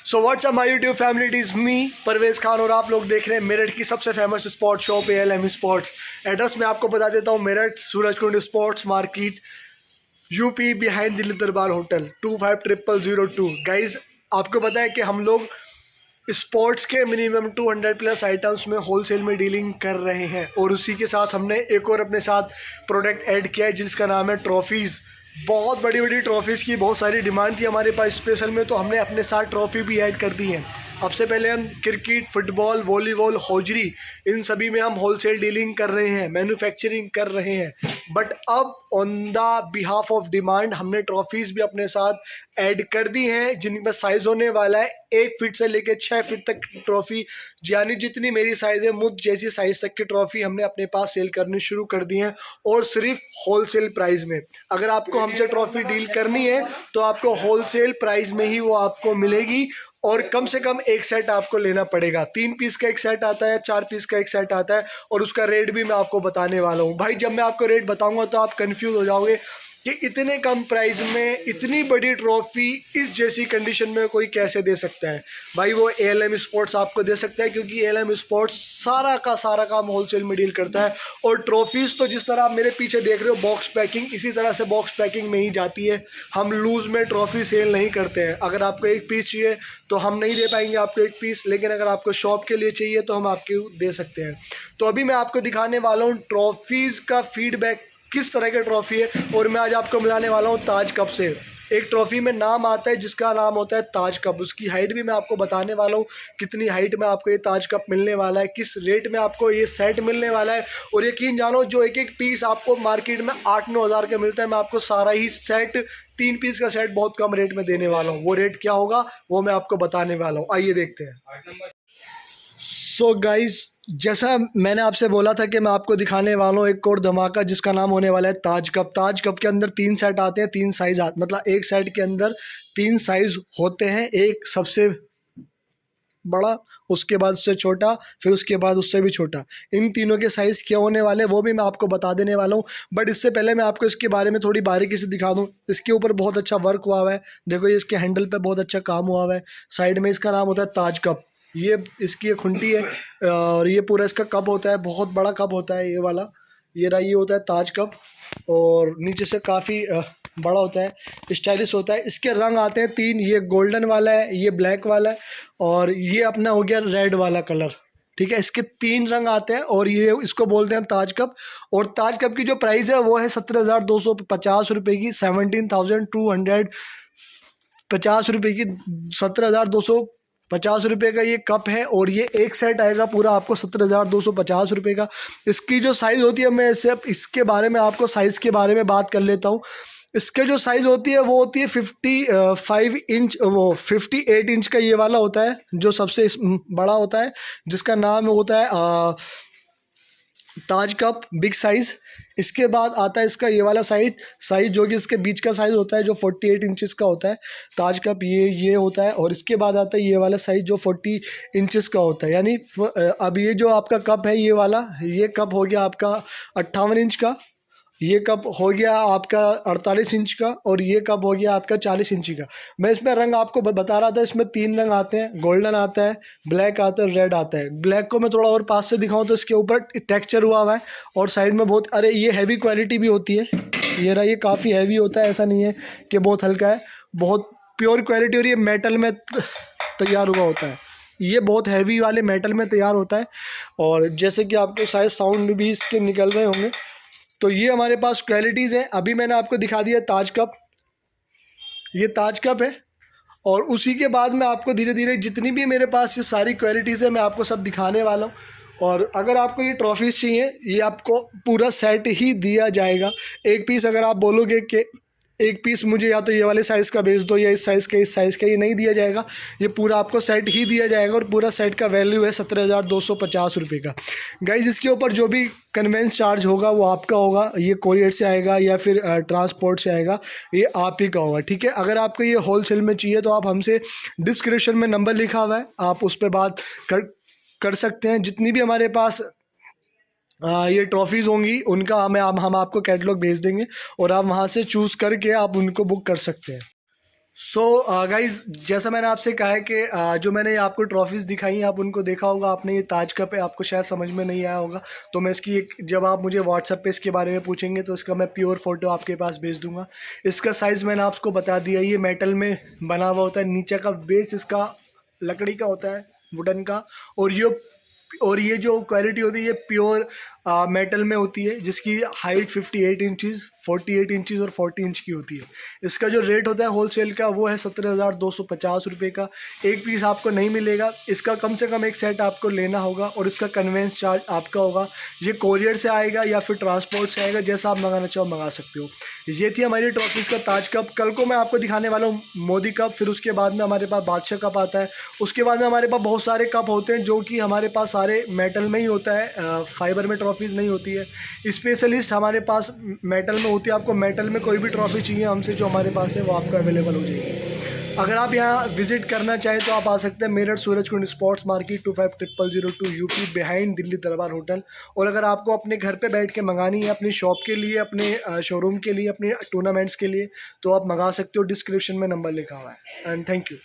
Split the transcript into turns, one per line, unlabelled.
So what's up my YouTube family, it is me Parvez Khan और आप लोग देख रहे हैं मेरठ की सबसे famous sports shop ALM sports. Address मैं आपको बता देता हूँ, Meerut Surajkund sports market UP behind Delhi Darbar hotel 250002। Guys आपको पता है कि हम लोग स्पोर्ट्स के मिनिमम 200+ आइटम्स में होलसेल में डीलिंग कर रहे हैं और उसी के साथ हमने एक और अपने साथ प्रोडक्ट ऐड किया है जिसका नाम है ट्रॉफीज़। बहुत बड़ी बड़ी ट्रॉफीज़ की बहुत सारी डिमांड थी हमारे पास स्पेशल में, तो हमने अपने साथ ट्रॉफ़ी भी ऐड कर दी है। अब से पहले हम क्रिकेट, फुटबॉल, वॉलीबॉल, हॉजरी इन सभी में हम होलसेल डीलिंग कर रहे हैं, मैन्युफैक्चरिंग कर रहे हैं। बट अब on the behalf of demand हमने ट्रॉफीज़ भी अपने साथ ऐड कर दी हैं जिनमें साइज़ होने वाला है 1 फीट से लेकर 6 फीट तक की ट्रॉफ़ी, यानी जितनी मेरी साइज़ है मुझ जैसी साइज़ तक की ट्रॉफ़ी हमने अपने पास सेल करनी शुरू कर दी है और सिर्फ होलसेल प्राइस में। अगर आपको हमसे ट्रॉफ़ी डील करनी है तो आपको होलसेल प्राइस में ही वो आपको मिलेगी और कम से कम एक सेट आपको लेना पड़ेगा। 3 पीस का एक सेट आता है, 4 पीस का एक सेट आता है और उसका रेट भी मैं आपको बताने वाला हूँ। भाई जब मैं आपको रेट बताऊंगा तो आप कंफ्यूज हो जाओगे कि इतने कम प्राइस में इतनी बड़ी ट्रॉफी इस जैसी कंडीशन में कोई कैसे दे सकता है। भाई वो ALM स्पोर्ट्स आपको दे सकता है क्योंकि ALM स्पोर्ट्स सारा का सारा काम होलसेल में डील करता है। और ट्रॉफीज़ तो जिस तरह आप मेरे पीछे देख रहे हो बॉक्स पैकिंग, इसी तरह से बॉक्स पैकिंग में ही जाती है। हम लूज़ में ट्रॉफी सेल नहीं करते हैं। अगर आपको एक पीस चाहिए तो हम नहीं दे पाएंगे आपको एक पीस, लेकिन अगर आपको शॉप के लिए चाहिए तो हम आपको दे सकते हैं। तो अभी मैं आपको दिखाने वाला हूँ ट्रॉफीज़ का फीडबैक किस तरह की ट्रॉफ़ी है और मैं आज आपको मिलाने वाला हूँ ताज कप से। एक ट्रॉफ़ी में नाम आता है जिसका नाम होता है ताज कप। उसकी हाइट भी मैं आपको बताने वाला हूँ, कितनी हाइट में आपको ये ताज कप मिलने वाला है, किस रेट में आपको ये सेट मिलने वाला है। और यकीन जानो जो एक एक पीस आपको मार्केट में 8-9 हज़ार का मिलता है, मैं आपको सारा ही सेट 3 पीस का सेट बहुत कम रेट में देने वाला हूँ। वो रेट क्या होगा वो मैं आपको बताने वाला हूँ, आइए देखते हैं। सो गाइज जैसा मैंने आपसे बोला था कि मैं आपको दिखाने वाला हूँ एक और धमाका जिसका नाम होने वाला है ताज कप। ताज कप के अंदर 3 सेट आते हैं, 3 साइज मतलब एक सेट के अंदर 3 साइज होते हैं। एक सबसे बड़ा, उसके बाद उससे छोटा, फिर उसके बाद उससे भी छोटा। इन तीनों के साइज़ क्या होने वाले वो भी मैं आपको बता देने वाला हूँ। बट इससे पहले मैं आपको इसके बारे में थोड़ी बारीकी से दिखा दूँ। इसके ऊपर बहुत अच्छा वर्क हुआ हुआ है, देखो ये इसके हैंडल पे बहुत अच्छा काम हुआ हुआ है। साइड में इसका नाम होता है ताज कप, ये इसकी एक खुंटी है और ये पूरा इसका कप होता है, बहुत बड़ा कप होता है ये वाला। ये रहा, ये होता है ताज कप और नीचे से काफ़ी बड़ा होता है, स्टाइलिश होता है। इसके रंग आते हैं 3, ये गोल्डन वाला है, ये ब्लैक वाला है और ये अपना हो गया रेड वाला कलर। ठीक है, इसके 3 रंग आते हैं और ये इसको बोलते हैं हम ताज कप। और ताज कप की जो प्राइस है वो है 17,250 रुपये की, 17,250 रुपये की, 17,250 रुपये का ये कप है। और ये एक सेट आएगा पूरा आपको 17,250 रुपये का। इसकी जो साइज़ होती है, मैं सिर्फ इसके बारे में आपको साइज़ के बारे में बात कर लेता हूँ। इसके जो साइज़ होती है वो होती है 55 इंच, वो 58 इंच का ये वाला होता है जो सबसे बड़ा होता है, जिसका नाम होता है ताज कप बिग साइज़। इसके बाद आता है इसका ये वाला साइज़ जो कि इसके बीच का साइज़ होता है जो 48 इंचेस का होता है। ताज कप ये होता है। और इसके बाद आता है ये वाला साइज़ जो 40 इंचेस का होता है। यानी अब ये जो आपका कप है ये वाला, ये कप हो गया आपका 58 इंच का, ये कप हो गया आपका 48 इंच का और ये कप हो गया आपका 40 इंची का। मैं इसमें रंग आपको बता रहा था, इसमें 3 रंग आते हैं, गोल्डन आता है, ब्लैक आता है, रेड आता है। ब्लैक को मैं थोड़ा और पास से दिखाऊं तो इसके ऊपर टेक्सचर हुआ हुआ है और साइड में बहुत, अरे ये हैवी क्वालिटी भी होती है। ये रहा, ये काफ़ी हैवी होता है, ऐसा नहीं है कि बहुत हल्का है, बहुत प्योर क्वालिटी। और ये मेटल में तैयार हुआ होता है, ये बहुत हैवी वाले मेटल में तैयार होता है। और जैसे कि आपको शायद साउंड भी इसके निकल रहे होंगे। तो ये हमारे पास क्वालिटीज़ हैं। अभी मैंने आपको दिखा दिया ताज कप, ये ताज कप है। और उसी के बाद मैं आपको धीरे धीरे जितनी भी मेरे पास ये सारी क्वालिटीज़ है मैं आपको सब दिखाने वाला हूँ। और अगर आपको ये ट्रॉफीज़ चाहिए ये आपको पूरा सेट ही दिया जाएगा। एक पीस अगर आप बोलोगे कि एक पीस मुझे या तो ये वाले साइज़ का भेज दो या इस साइज़ का, ये नहीं दिया जाएगा। ये पूरा आपको सेट ही दिया जाएगा और पूरा सेट का वैल्यू है 17,250 रुपये का। गाइज इसके ऊपर जो भी कन्वेंस चार्ज होगा वो आपका होगा, ये कोरियर से आएगा या फिर ट्रांसपोर्ट से आएगा, ये आप ही का होगा। ठीक है, अगर आपको ये होलसेल में चाहिए तो आप हमसे डिस्क्रिप्शन में नंबर लिखा हुआ है, आप उस पर बात कर सकते हैं। जितनी भी हमारे पास ये ट्रॉफीज़ होंगी उनका हम आपको कैटलॉग भेज देंगे और आप वहाँ से चूज़ करके आप उनको बुक कर सकते हैं। सो गाइज, जैसा मैंने आपसे कहा है कि जो मैंने आपको ट्रॉफीज़ दिखाई हैं आप उनको देखा होगा आपने। ये ताज कप है, आपको शायद समझ में नहीं आया होगा, तो मैं इसकी एक, जब आप मुझे व्हाट्सएप पे इसके बारे में पूछेंगे तो इसका मैं प्योर फोटो आपके पास भेज दूंगा। इसका साइज़ मैंने आपको बता दिया, ये मेटल में बना हुआ होता है, नीचे का बेस इसका लकड़ी का होता है, वुडन का। और ये जो क्वालिटी होती है ये प्योर मेटल में होती है, जिसकी हाइट 58 इंचज़, 48 इंचज़ और 40 इंच की होती है। इसका जो रेट होता है होलसेल का वो है 17,250 रुपये का। एक पीस आपको नहीं मिलेगा, इसका कम से कम एक सेट आपको लेना होगा और इसका कन्वेंस चार्ज आपका होगा। ये कोरियर से आएगा या फिर ट्रांसपोर्ट से आएगा, जैसा आप मंगाना चाहो मंगा सकते हो। ये थी हमारी ट्रॉफीज़ का ताज कप। कल को मैं आपको दिखाने वाला हूँ मोदी कप, फिर उसके बाद में हमारे पास बादशाह कप आता है। उसके बाद में हमारे पास बहुत सारे कप होते हैं जो कि हमारे पास सारे मेटल में ही होता है, फाइबर में ट्रॉफीज़ नहीं होती है। स्पेशलिस्ट हमारे पास मेटल में होती है। आपको मेटल में कोई भी ट्रॉफी चाहिए हमसे जो हमारे पास है वो आपको अवेलेबल हो जाएगी। अगर आप यहाँ विजिट करना चाहें तो आप आ सकते हैं Meerut Surajkund sports market 250002 UP behind Delhi Darbar hotel. और अगर आपको अपने घर पे बैठ के मंगानी है अपनी शॉप के लिए, अपने शोरूम के लिए, अपने टूर्नामेंट्स के लिए, तो आप मंगा सकते हो। डिस्क्रिप्शन में नंबर लिखा हुआ है। And thank you.